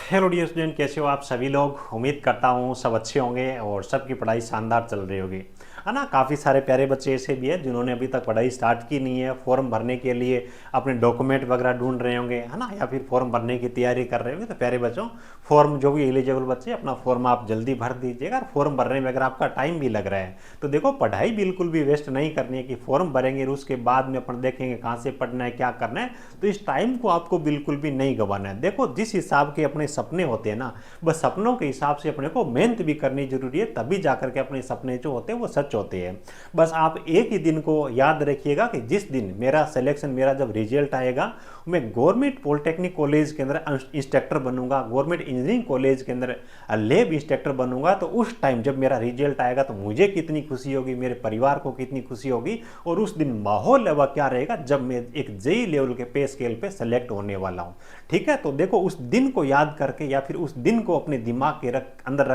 Hello dear student, कैसे हो आप सभी लोग। उम्मीद करता हूँ सब अच्छे होंगे और सबकी पढ़ाई शानदार चल रही होगी, है ना। काफ़ी सारे प्यारे बच्चे ऐसे भी हैं जिन्होंने अभी तक पढ़ाई स्टार्ट की नहीं है। फॉर्म भरने के लिए अपने डॉक्यूमेंट वगैरह ढूंढ रहे होंगे, है ना, या फिर फॉर्म भरने की तैयारी कर रहे होंगे। तो प्यारे बच्चों, फॉर्म जो भी एलिजिबल बच्चे अपना फॉर्म आप जल्दी भर दीजिएगा। और फॉर्म भरने में अगर आपका टाइम भी लग रहा है तो देखो, पढ़ाई बिल्कुल भी वेस्ट नहीं करनी है कि फॉर्म भरेंगे और उसके बाद में अपन देखेंगे कहाँ से पढ़ना है, क्या करना है। तो इस टाइम को आपको बिल्कुल भी नहीं गंवाना है। देखो, जिस हिसाब के अपने सपने होते हैं ना, बस सपनों के हिसाब से अपने को मेहनत भी करनी जरूरी है, तभी जाकर के अपने सपने जो होते हैं वो सच होते हैं। बस आप एक ही दिन को याद रखिएगा कि जिस दिन मेरा सिलेक्शन, मेरा जब रिजल्ट आएगा, मैं गवर्नमेंट पॉलिटेक्निक कॉलेज के अंदर इंस्ट्रक्टर बनूंगा, गवर्नमेंट इंजीनियरिंग कॉलेज के अंदर लैब इंस्ट्रक्टर बनूंगा। तो उस टाइम जब मेरा रिजल्ट आएगा तो मुझे कितनी खुशी होगी, मेरे परिवार को कितनी खुशी होगी। और उस दिन माहौल वह क्या रहेगा जब मैं एक जेई लेवल के पे स्केल पे सेलेक्ट होने वाला हूं। ठीक है, तो देखो, उस दिन को याद करके या फिर उस दिन को अपने दिमाग के अंदर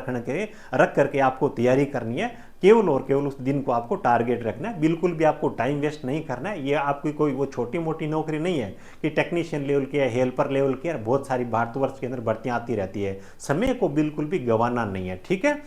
रख करके आपको तैयारी करनी है। केवल और केवल उस दिन को आपको टारगेट रखना है, बिल्कुल भी आपको टाइम वेस्ट नहीं करना है। ये आपकी कोई वो छोटी मोटी नौकरी नहीं है कि टेक्नीशियन लेवल की है, हेल्पर लेवल की है। बहुत सारी भारतवर्ष के अंदर भर्तियां आती रहती है, समय को बिल्कुल भी गंवाना नहीं है। ठीक है,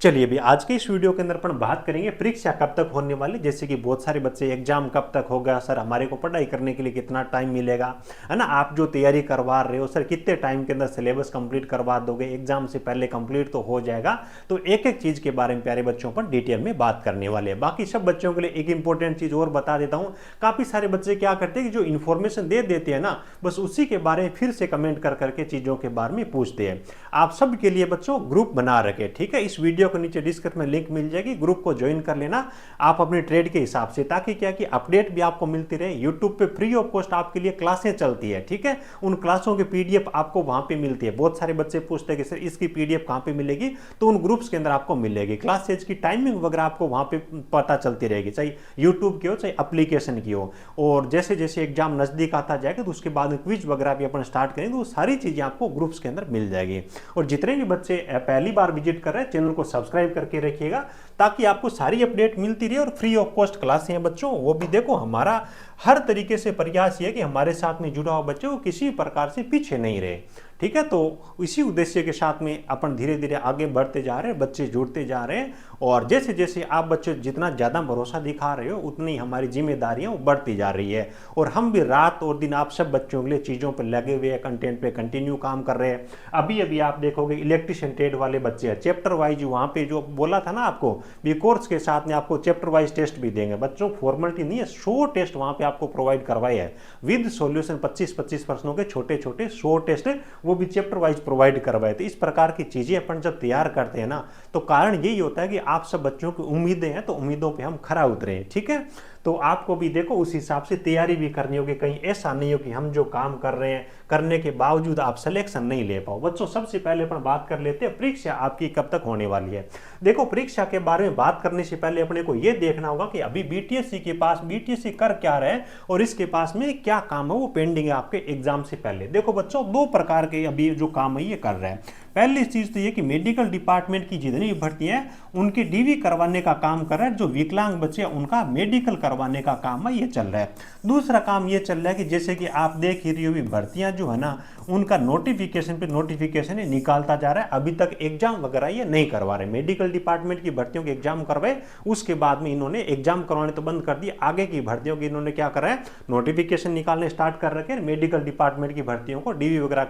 चलिए भी आज के इस वीडियो के अंदर अपन बात करेंगे परीक्षा कब तक होने वाली। जैसे कि बहुत सारे बच्चे एग्जाम कब तक होगा सर, हमारे को पढ़ाई करने के लिए कितना टाइम मिलेगा, है ना। आप जो तैयारी करवा रहे हो सर, कितने टाइम के अंदर सिलेबस कंप्लीट करवा दोगे, एग्जाम से पहले कंप्लीट तो हो जाएगा। तो एक एक चीज के बारे में प्यारे बच्चों पर डिटेल में बात करने वाले हैं। बाकी सब बच्चों के लिए एक इंपॉर्टेंट चीज और बता देता हूँ। काफी सारे बच्चे क्या करते हैं कि जो इन्फॉर्मेशन दे देते हैं ना, बस उसी के बारे में फिर से कमेंट कर करके चीजों के बारे में पूछते हैं। आप सब के लिए बच्चों ग्रुप बना रखे, ठीक है। इस वीडियो के नीचे डिस्क्रिप्शन में लिंक मिल जाएगी, ग्रुप को ज्वाइन कर लेना आप अपने ट्रेड के हिसाब से, ताकि क्या कि अपडेट भी आपको मिलती रहे। यूट्यूब पे फ्री ऑफ कॉस्ट आपके लिए क्लासें चलती है, ठीक है। उन क्लासों की पीडीएफ आपको वहां पे मिलती है। बहुत सारे बच्चे पूछते हैं कि सर इसकी पीडीएफ कहां पे मिलेगी, तो उन ग्रुप्स के अंदर आपको मिलेगी। क्लासेज की टाइमिंग वगैरह आपको वहां पे पता चलती रहेगी, चाहे यूट्यूब की हो चाहे एप्लीकेशन की हो। और जैसे जैसे एग्जाम नजदीक आता जाएगा तो उसके बाद क्विज वगैरह भी अपन स्टार्ट करेंगे, तो वो सारी चीजें आपको ग्रुप्स के अंदर मिल जाएगी। और जितने भी बच्चे पहली बार विजिट कर रहे हैं, चैनल को सब्सक्राइब करके रखिएगा, ताकि आपको सारी अपडेट मिलती रहे। और फ्री ऑफ कॉस्ट क्लासें हैं बच्चों, वो भी देखो, हमारा हर तरीके से प्रयास ये है कि हमारे साथ में जुड़ा हुआ बच्चे वो किसी प्रकार से पीछे नहीं रहे, ठीक है। तो इसी उद्देश्य के साथ में अपन धीरे धीरे आगे बढ़ते जा रहे हैं, बच्चे जुड़ते जा रहे हैं। और जैसे जैसे आप बच्चे जितना ज़्यादा भरोसा दिखा रहे हो, उतनी हमारी जिम्मेदारियां वो बढ़ती जा रही है। और हम भी रात और दिन आप सब बच्चों के लिए चीज़ों पर लगे हुए हैं, कंटेंट पे कंटिन्यू काम कर रहे हैं। अभी अभी आप देखोगे इलेक्ट्रिशियन ट्रेड वाले बच्चे हैं, चैप्टर वाइज वहाँ पे जो बोला था ना आपको, भी कोर्स के साथ में आपको चैप्टर वाइज टेस्ट भी देंगे बच्चों। फॉर्मेलिटी नहीं है, 100 टेस्ट वहाँ पे आपको प्रोवाइड करवाए हैं विद सॉल्यूशन। 25-25 प्रश्नों के छोटे छोटे 100 टेस्ट, वो भी चैप्टर वाइज प्रोवाइड करवाए। तो इस प्रकार की चीजें अपन जब तैयार करते हैं ना, तो कारण यही होता है कि आप सब बच्चों की उम्मीदें हैं, तो उम्मीदों पे हम खरा उतरे, ठीक है। तो आपको भी देखो उस हिसाब से तैयारी भी करनी होगी। कहीं ऐसा नहीं हो कि हम जो काम कर रहे हैं करने के बावजूद आप सिलेक्शन नहीं ले पाओ। बच्चों, सबसे पहले अपन बात कर लेते हैं परीक्षा आपकी कब तक होने वाली है। देखो, परीक्षा के बारे में बात करने से पहले अपने को यह देखना होगा कि अभी बीटीएससी के पास बीटीएससी कर क्या रहे हैं और इसके पास में क्या काम है वो पेंडिंग है आपके एग्जाम से पहले। देखो बच्चों, दो प्रकार के अभी जो काम है ये कर रहे हैं। पहली चीज तो ये कि मेडिकल डिपार्टमेंट की जितनी भी भर्ती है उनकी डीवी करवाने का काम कर रहा है। जो विकलांग बच्चे हैं उनका मेडिकल करवाने का काम है, ये चल रहा है। दूसरा काम ये चल रहा है कि जैसे कि आप देख ही रही हो, भर्तियां जो है ना, उनका नोटिफिकेशन पे नोटिफिकेशन निकालता जा रहा है। अभी तक एग्जाम वगैरह ये नहीं करवा रहे। मेडिकल डिपार्टमेंट की भर्तियों के एग्जाम करवाए, उसके बाद में इन्होंने एग्जाम करवाने तो बंद कर दिए। आगे की भर्तियों की इन्होंने क्या करा है, नोटिफिकेशन निकालने स्टार्ट कर रखे। मेडिकल डिपार्टमेंट की भर्तियों को डीवी वगैरह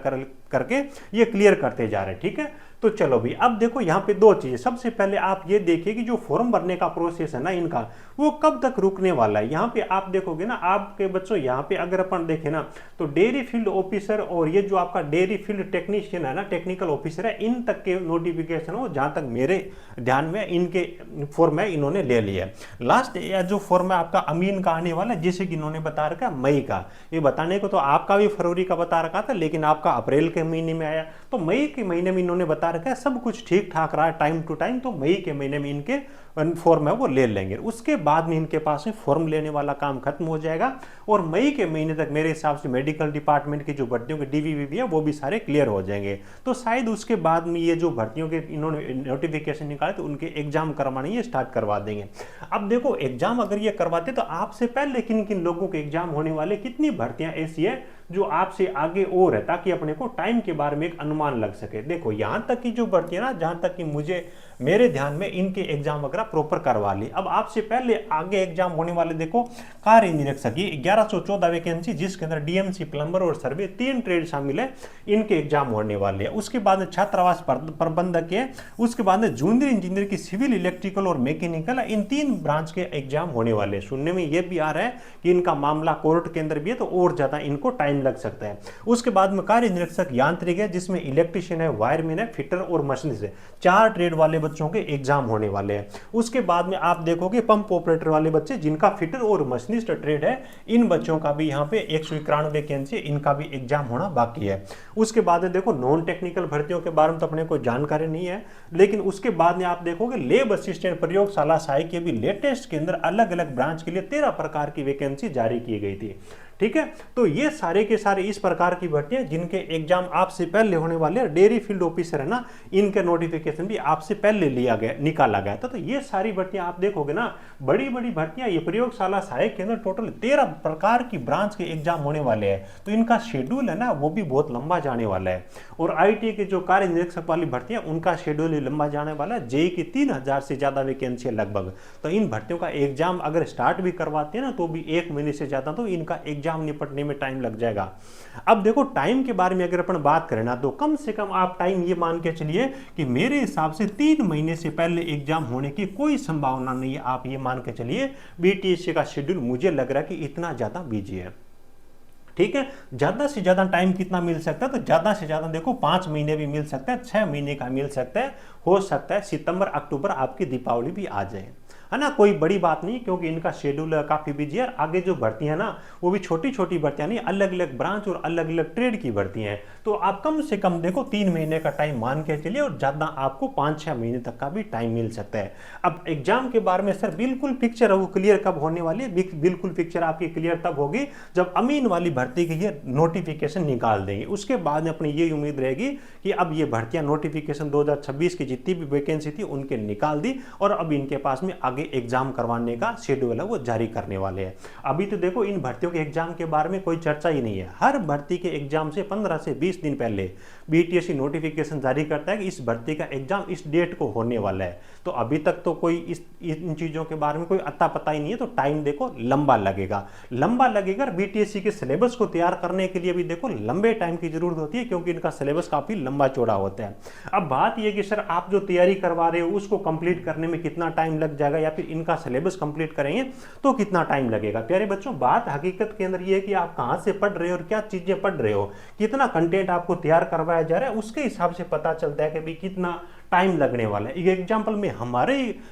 करके ये क्लियर करते जा रहे हैं, ठीक है। तो चलो भी, अब देखो यहाँ पे दो चीजें। सबसे पहले आप ये देखिए कि जो फॉर्म भरने का प्रोसेस है ना इनका, वो कब तक रुकने वाला है। यहाँ पे आप देखोगे ना आपके बच्चों, यहाँ पे अगर अपन देखें ना, तो डेयरी फील्ड ऑफिसर और ये जो आपका डेयरी फील्ड टेक्नीशियन है ना, टेक्निकल ऑफिसर है, इन तक के नोटिफिकेशन हो, जहां तक मेरे ध्यान में इनके फॉर्म है इन्होंने ले लिया है। लास्ट जो फॉर्म है आपका अमीन का आने वाला है, जैसे कि इन्होंने बता रखा मई का। ये बताने को तो आपका भी फरवरी का बता रखा था, लेकिन आपका अप्रैल के महीने में आया। तो मई के महीने में इन्होंने बता रखा है, सब कुछ ठीक ठाक रहा है टाइम टू टाइम, तो मई के महीने में इनके फॉर्म है वो ले लेंगे। उसके बाद में इनके पास में फॉर्म लेने वाला काम खत्म हो जाएगा। और मई के महीने तक मेरे हिसाब से मेडिकल डिपार्टमेंट की जो भर्तियों के डीवी है वो भी सारे क्लियर हो जाएंगे। तो शायद उसके बाद में ये जो भर्तियों के इन्होंने नोटिफिकेशन निकाले तो उनके एग्जाम करवाने ये स्टार्ट करवा देंगे। अब देखो, एग्जाम अगर ये करवाते तो आपसे पहले किन किन लोगों के एग्जाम होने वाले, कितनी भर्तियां ऐसी है जो आपसे आगे और है, ताकि अपने को टाइम के बारे में एक अनुमान लग सके। देखो यहाँ तक की जो भर्ती है ना, जहाँ तक कि मुझे मेरे ध्यान में इनके एग्जाम वगैरह प्रॉपर करवा ली। अब आपसे पहले आगे एग्जाम होने वाले देखो कार्य निरीक्षक, ये 1114 वैकेंसी, जिसके अंदर डीएमसी, प्लम्बर और सर्वे 3 ट्रेड शामिल है, इनके एग्जाम होने वाले हैं। उसके बाद छात्रावास प्रबंधक है, उसके बाद जूनियर इंजीनियर की सिविल, इलेक्ट्रिकल और मैकेनिकल, इन 3 ब्रांच के एग्जाम होने वाले हैं। सुनने में ये भी आ रहा है कि इनका मामला कोर्ट के अंदर भी है, तो और ज्यादा इनको टाइम लग सकता है। उसके बाद में कार्य निरीक्षक यांत्रिक है, जिसमें इलेक्ट्रिशियन है, वायरमैन है, फिटर और मशीनिस्ट है। 4 ट्रेड वाले बच्चों के एग्जाम होने वाले हैं। उसके बाद में आप देखोगे पंप ऑपरेटर वाले बच्चे, जिनका फिटर और मशीनिस्ट ट्रेड है, इन बच्चों का भी यहाँ पे 191 वैकेंसी, इनका भी एग्जाम होना बाकी है। उसके बाद में देखो नॉन टेक्निकल भर्तियों के बारे में तो अपने को जानकारी नहीं है, लेकिन उसके बाद में आप देखोगे लेब असिस्टेंट, प्रयोगशाला सहायक के भी लेटेस्ट के अंदर अलग अलग ब्रांच के लिए 13 प्रकार की वैकेंसी जारी की गई थी। ठीक है, तो ये सारे के सारे इस प्रकार की भर्तियां जिनके एग्जाम आपसे पहले होने वाले हैं। डेयरी फील्ड ऑफिसर है ना, इनका नोटिफिकेशन भी आपसे पहले निकाला गया था। तो ये सारी भर्तियां आप देखोगे ना, बड़ी बड़ी भर्तियां, ये प्रयोगशाला सहायक के अंदर टोटल 13 प्रकार की ब्रांच के एग्जाम होने वाले हैं। तो इनका शेड्यूल है ना, वो भी बहुत लंबा जाने वाला है। और आईटी के जो कार्य निरीक्षक वाली भर्तियां, उनका शेड्यूल ही लंबा जाने वाला है। जेई की 3000 से ज्यादा वैकेंसी है लगभग। तो इन भर्तियों का एग्जाम अगर स्टार्ट भी करवाते हैं ना, तो भी 1 महीने से ज्यादा तो इनका एग्जाम निपटने में टाइम लग जाएगा। अब देखो टाइम के बारे में अगर अपन बात करें ना, तो कम से कम आप टाइम ये मान के चलिए कि मेरे हिसाब से 3 महीने से पहले एग्जाम होने की कोई संभावना नहीं है। आप ये मान के चलिए बीटीएससी का शेड्यूल मुझे लग रहा है कि इतना ज्यादा बिजी है। ठीक है, ज्यादा से ज्यादा टाइम कितना मिल सकता है, तो ज्यादा से ज्यादा देखो 5 महीने भी मिल सकता है, 6 महीने का मिल सकता है। हो सकता है सितंबर अक्टूबर आपकी दीपावली भी आ जाए, है ना, कोई बड़ी बात नहीं, क्योंकि इनका शेड्यूल काफी बिजी है। आगे जो भर्तियां ना, वो भी छोटी छोटी भर्तियां नहीं, अलग अलग ब्रांच और अलग अलग ट्रेड की भर्तियां हैं। तो आप कम से कम देखो 3 महीने का टाइम मान के चलिए, और ज्यादा आपको 5-6 महीने तक का भी टाइम मिल सकता है। अब एग्जाम के बारे में सर बिल्कुल पिक्चर वो क्लियर कब होने वाली है, बिल्कुल पिक्चर आपकी क्लियर तब होगी जब अमीन वाली भर्ती की ये नोटिफिकेशन निकाल देंगे। उसके बाद में अपनी ये उम्मीद रहेगी कि अब ये भर्तियां नोटिफिकेशन 2026 की जितनी भी वैकेंसी थी उनके निकाल दी, और अब इनके पास में आगे एग्जाम करवाने का शेड्यूल है वो जारी करने वाले हैं। अभी तो देखो इन भर्तियों के एग्जाम के बारे में कोई चर्चा ही नहीं है। हर भर्ती के एग्जाम से 15 से 20 दिन पहले बीटीएससी नोटिफिकेशन जारी करता है कि इस भर्ती का एग्जाम इस डेट को होने वाला है। तो अभी तक तो कोई इन चीजों के बारे में कोई अता पता ही नहीं है, तो टाइम देखो लंबा लगेगा। बीटीएससी के सिलेबस को तैयार करने के लिए भी देखो लंबे टाइम की जरूरत होती है, क्योंकि इनका सिलेबस काफी लंबा चौड़ा होता है। अब बात यह कि सर आप जो तैयारी करवा रहे हो उसको कंप्लीट करने में कितना टाइम लग जाएगा, या फिर इनका सिलेबस कंप्लीट करेंगे तो कितना टाइम लगेगा। प्यारे बच्चों, बात हकीकत के अंदर ये है कि आप कहां से पढ़ रहे हो और क्या चीजें पढ़ रहे हो, कितना कंटेंट आपको तैयार करवाया जा रहा है, उसके हिसाब से पता चलता है कि भाई कितना टाइम लगने वाला है। एग्जाम्पल में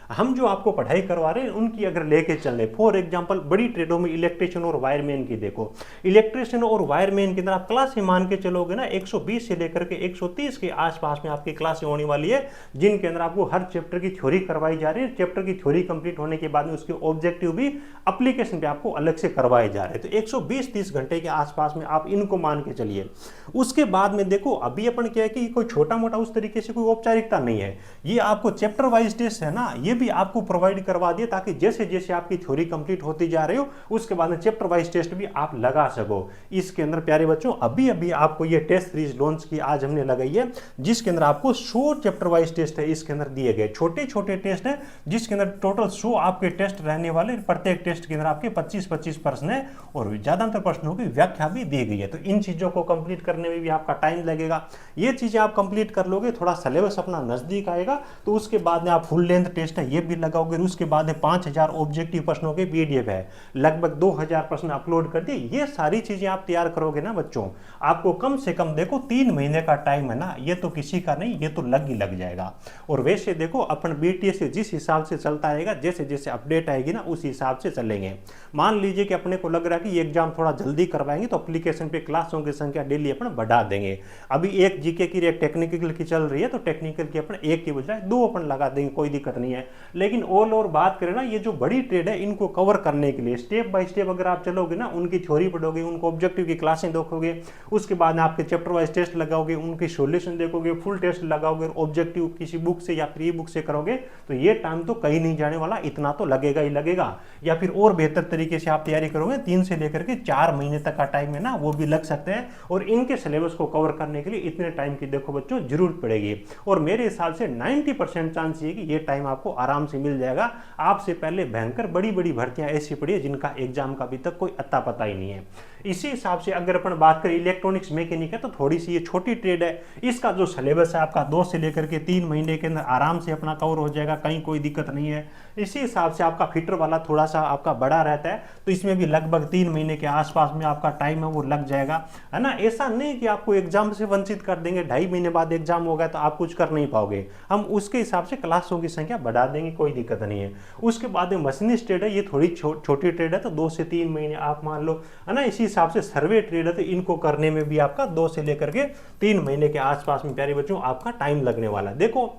हम जो आपको पढ़ाई करवा रहे हैं उनकी अगर लेके चल रहे, फॉर एग्जाम्पल बड़ी ट्रेडों में इलेक्ट्रिशियन और वायरमैन की देखो, इलेक्ट्रिशियन और वायरमैन के अंदर आप क्लासें मान के चलोगे ना, 120 से लेकर के 130 के आसपास में आपकी क्लासें होने वाली है, जिनके अंदर आपको हर चैप्टर की थ्योरी करवाई जा रही है। चैप्टर की थ्योरी कंप्लीट होने के बाद में उसके ऑब्जेक्टिव भी एप्लीकेशन पे आपको अलग से करवाए जा रहे हैं। तो 120-30 घंटे के आसपास में आप इनको मान के चलिए। उसके बाद में देखो अभी अपन क्या है कि कोई छोटा मोटा उस तरीके से कोई औपचारिकता नहीं है, ये आपको चैप्टर वाइज टेस्ट है ना, ये भी आपको प्रोवाइड करवा दिए, ताकि जैसे जैसे आपकी थ्योरी कंप्लीट होती जा रही हो उसके बाद में चैप्टर वाइज टेस्ट भी आप लगा सको। इसके अंदर प्यारे बच्चों अभी अभी आपको ये टेस्ट सीरीज लॉन्च की आज हमने लगाई है, जिसके अंदर आपको 100 चैप्टर वाइज टेस्ट है इसके अंदर दिए गए, छोटे छोटे टेस्ट है, जिसके अंदर टोटल 100 आपके टेस्ट रहने वाले। प्रत्येक टेस्ट के अंदर आपके 25-25 प्रश्न है, और ज्यादातर प्रश्नों की व्याख्या भी दी गई है। तो इन चीजों को कंप्लीट करने में भी आपका टाइम लगेगा। ये चीजें आप कंप्लीट कर लोगे, थोड़ा सिलेबस अपना नजदीक आएगा, तो उसके बाद में आप फुल लेंथ टेस्ट है ये भी लगाओगे। उसके बाद 5000 ऑब्जेक्टिव प्रश्नों के पीडीएफ है, लगभग 2000 प्रश्न अपलोड कर दिए। ये सारी चीजें आप तैयार करोगे ना बच्चों, आपको कम से कम देखो 3 महीने का टाइम है ना, ये तो किसी का नहीं, ये तो लग जाएगा। और वैसे देखो अपन बीटीएससी जिस हिसाब से चलता रहेगा, जैसे जैसे अपडेट आएगी ना उस हिसाब से चलेंगे। मान लीजिए कि अपने को लग रहा है कि ये एग्जाम थोड़ा जल्दी करवाएंगे, तो एप्लीकेशन पे क्लासों की संख्या डेली अपन बढ़ा देंगे। अभी एक जीके की एक टेक्निकल की चल रही है, तो टेक्निकल की अपन एक की बजाय दो अपन लगा देंगे, कोई दिक्कत नहीं है। लेकिन ऑल ओवर बात करें ना, ये जो बड़ी ट्रेड है इनको कवर करने के लिए स्टेप बाय स्टेप अगर आप चलोगे ना, उनकी थ्योरी पढ़ोगे, उनको ऑब्जेक्टिव की क्लासें देखोगे, उसके बाद आपके चैप्टर वाइज टेस्ट लगाओगे, उनकी सॉल्यूशन देखोगे, फुल टेस्ट लगाओगे, ऑब्जेक्टिव किसी बुक से या प्री बुक से करोगे, तो ये टाइम तो कहीं नहीं जाने वाला, इतना तो लगेगा ही लगेगा। या फिर और बेहतर तरीके से आप तैयारी करोगे, 3 से लेकर के 4 महीने तक का टाइम है ना, वो भी लग सकते हैं। और इनके सिलेबस को कवर करने के लिए इतने टाइम की देखो बच्चों जरूरत पड़ेगी। और मेरे हिसाब से 90% चांस ये कि ये टाइम आपको आराम से मिल जाएगा। आपसे पहले भयंकर बड़ी बड़ी भर्तियां ऐसी पड़ी है जिनका एग्जाम का अभी तक कोई अता पता ही नहीं है। इसी हिसाब से अगर अपन बात करें इलेक्ट्रॉनिक्स मैकेनिक है, तो थोड़ी सी ये छोटी ट्रेड है, इसका जो सिलेबस है आपका 2 से लेकर के 3 महीने के अंदर आराम से अपना कवर हो जाएगा, कहीं कोई दिक्कत नहीं है। इसी हिसाब से आपका फिटर वाला थोड़ा सा आपका बड़ा रहता है, तो इसमें भी लगभग 3 महीने के आसपास में आपका टाइम है वो लग जाएगा, है ना। ऐसा नहीं कि आपको एग्जाम से वंचित कर देंगे, 2.5 महीने बाद एग्जाम होगा तो आप कुछ कर नहीं पाओगे, हम उसके हिसाब से क्लासों की संख्या बढ़ा देंगे, कोई दिक्कत नहीं है। उसके बाद मशीनिस्ट ट्रेड है, ये थोड़ी छोटी ट्रेड है, तो 2 से 3 महीने आप मान लो, है ना। इसी हिसाब से सर्वे ट्रेड है, तो इनको करने में भी आपका 2 से लेकर के 3 महीने के आसपास में प्यारे बच्चों आपका टाइम लगने वाला है। देखो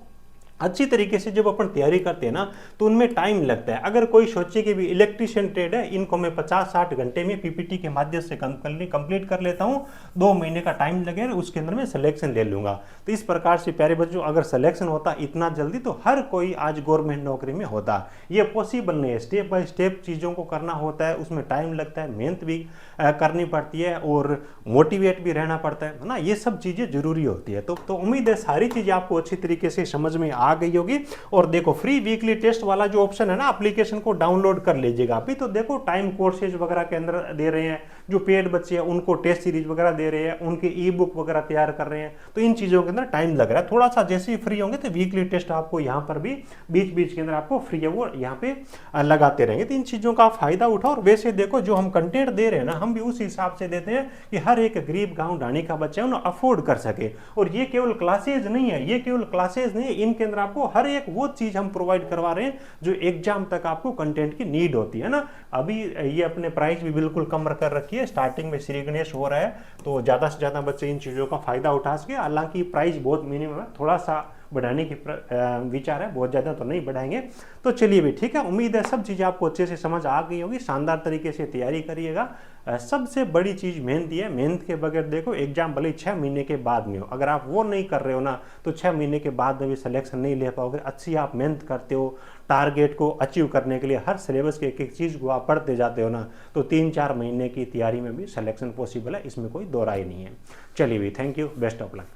अच्छी तरीके से जब अपन तैयारी करते हैं ना, तो उनमें टाइम लगता है। अगर कोई सोचे कि भी इलेक्ट्रिशियन ट्रेड है, इनको मैं 50-60 घंटे में पीपीटी के माध्यम से कंप्लीट कर लेता हूँ, 2 महीने का टाइम लगेगा, उसके अंदर मैं सिलेक्शन ले लूंगा। तो इस प्रकार से प्यारे बच्चों अगर सिलेक्शन होता इतना जल्दी, तो हर कोई आज गवर्नमेंट नौकरी में होता। ये पॉसिबल नहीं है, स्टेप बाय स्टेप चीज़ों को करना होता है, उसमें टाइम लगता है, मेहनत भी करनी पड़ती है और मोटिवेट भी रहना पड़ता है ना, ये सब चीज़ें जरूरी होती है। तो उम्मीद है सारी चीज़ें आपको अच्छी तरीके से समझ में आ गई होगी। और देखो फ्री वीकली टेस्ट वाला जो ऑप्शन है ना, एप्लीकेशन को डाउनलोड कर लीजिएगा। अभी तो देखो टाइम कोर्सेज वगैरह के अंदर दे रहे हैं, जो पेड बच्चे हैं उनको टेस्ट सीरीज वगैरह दे रहे हैं, उनके ई बुक वगैरह तैयार कर रहे हैं, तो इन चीज़ों के अंदर टाइम लग रहा है थोड़ा सा। जैसे ही फ्री होंगे तो वीकली टेस्ट आपको यहाँ पर भी बीच बीच के अंदर आपको फ्री है वो यहाँ पे लगाते रहेंगे। तो इन चीज़ों का फायदा उठाओ। और वैसे देखो जो हम कंटेंट दे रहे हैं ना, हम भी उस हिसाब से देते हैं कि हर एक गरीब गाँव ढाणी का बच्चा है ना अफोर्ड कर सके। और ये केवल क्लासेज नहीं है, ये केवल क्लासेज नहीं है, इनके अंदर आपको हर एक वो चीज़ हम प्रोवाइड करवा रहे हैं जो एग्जाम तक आपको कंटेंट की नीड होती है ना। अभी ये अपने प्राइस भी बिल्कुल कम कर रखी है, स्टार्टिंग में श्री गणेश हो रहा है, तो ज़्यादा से ज़्यादा बच्चे इन चीज़ों का फायदा उठा सके। हालांकि प्राइस बहुत मिनिमम है, थोड़ा सा बढ़ाने की विचार है, बहुत ज़्यादा तो नहीं बढ़ाएंगे। तो चलिए भी ठीक है, उम्मीद है सब चीज़ें आपको अच्छे से समझ आ गई होगी। शानदार तरीके से तैयारी करिएगा। सबसे बड़ी चीज़ मेहनत ही है, मेहनत के बगैर देखो एग्जाम भले 6 महीने के बाद में हो, अगर आप वो नहीं कर रहे हो ना, तो 6 महीने के बाद में भी सिलेक्शन नहीं ले पाओगे। अच्छी आप मेहनत करते हो, टारगेट को अचीव करने के लिए हर सिलेबस के एक एक चीज़ को आप पढ़ते जाते हो ना, तो 3-4 महीने की तैयारी में भी सिलेक्शन पॉसिबल है, इसमें कोई दो राय नहीं है। चलिए भी, thank you, best of luck.